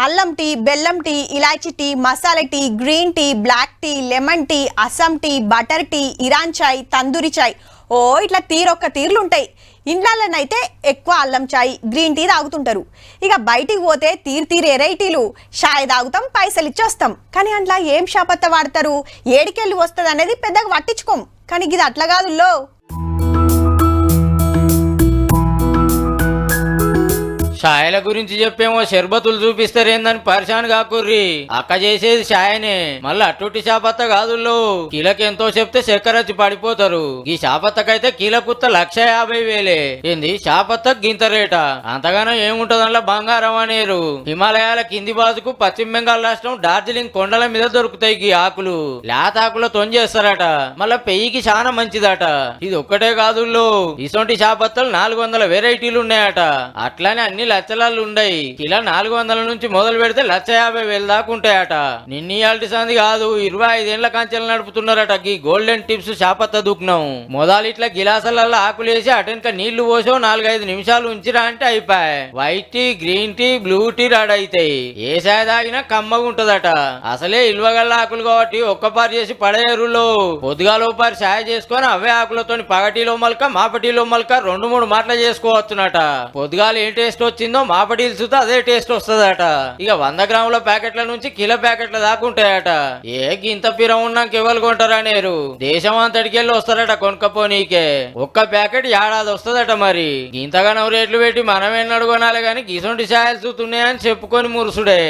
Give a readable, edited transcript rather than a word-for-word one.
అల్లం టీ, బెల్లం టీ, ఇలాచీ tea, masala tea, green tea, black tea, lemon tea, Assam tea, butter tea, Iran చాయ్, తందూరి చాయ్. ఓ ఇట్లా తీరొక్క తీర్లుంటాయి. ఇండ్లలోనైతే ఎక్కువ అల్లం చాయ్, గ్రీన్ టీ తాగుతుంటారు. ఇక బయటికి పోతే తీరు ఎరైటీలు. చాయ్ తాగుతాం, పైసలు ఇచ్చి వస్తాం. కానీ అందులో ఏం షాపత్త వాడతారు, ఏడికెళ్ళి వస్తుంది అనేది పెద్దగా పట్టించుకోం. కానీ ఇది అట్లా కాదుల్లో. ఛాయల గురించి చెప్పేమో షర్బతులు చూపిస్తారేందని పరిశాన్ కాకుర్రి. అక్క చేసేది ఛాయనే, మళ్ళీ అట్టుటి చాపత్త కాదుల్లో. కిలకెంతో చెప్తే చక్కెరచ్చి పడిపోతారు. ఈ చాపత్తకైతే కిలకుత్త 1,50,000. ఏంది చాపత్త గింత రేట? అంతగానో ఏముంటదల్లా బంగారం అనేరు. హిమాలయాల కింది బాజుకు పశ్చిమ బెంగాల్ రాష్ట్రం డార్జిలింగ్ కొండల మీద దొరుకుతాయి ఈ ఆకులు. లేత ఆకుల తొంజేస్తారట, మళ్ళా పెయ్యికి చాలా మంచిదట. ఇది ఒక్కటే కాదుల్లో, ఇసొంటి చాపత్తలు 400 వెరైటీలు ఉన్నాయట. అట్లానే అన్ని లచ్చలాలు ఉండయి. కిలో 400 నుంచి మొదలు పెడితే 1,50,000 దాకా ఉంటాయట. నిన్నీయాల్టి సంది కాదు, 25 ఏళ్ల కంచెలు నడుపుతున్నారట ఈ గోల్డెన్ టిప్స్ చాపత్త దుఃఖం. మొదలు ఇట్లా గిలాసాలలో ఆకులేసి అటెనక నీళ్లు పోసో 4-5 నిమిషాలు ఉంచిరా అంటే అయిపోయి white tea, green tea, blue tea రాడైతాయి. ఏ సాయ తాగినా కమ్మగా ఉంటదట. అసలే ఇల్వగల్ల ఆకులు కాబట్టి ఒక్కపారి చేసి పడేరులో పొద్దుగాలో పారి సాయ చేసుకొని అవే ఆకులతోని పగటిలో మల్క మాపటిలో మల్క 2-3 మాటలు చేసుకోవచ్చునట. పొద్దుగాలు ఏం టేస్ట్ వచ్చిందో మాపటీలు చూస్తే అదే టేస్ట్ వస్తుందట. ఇక 100 గ్రాముల ప్యాకెట్ల నుంచి కిలో ప్యాకెట్ల దాకా ఉంటాయట. ఏ గింత పిరం ఉన్నాక ఎవరు కొంటారనేరు. దేశం అంతటికెళ్ళి వస్తారట కొనుక్కపోనీకే. ఒక్క ప్యాకెట్ ఏడాది వస్తుందట. మరి ఇంతగానో రేట్లు పెట్టి మనం ఎన్నడు కొనాలి గాని గిసొంటి ఛాయలు చూస్తున్నాయని చెప్పుకొని మురుసుడే.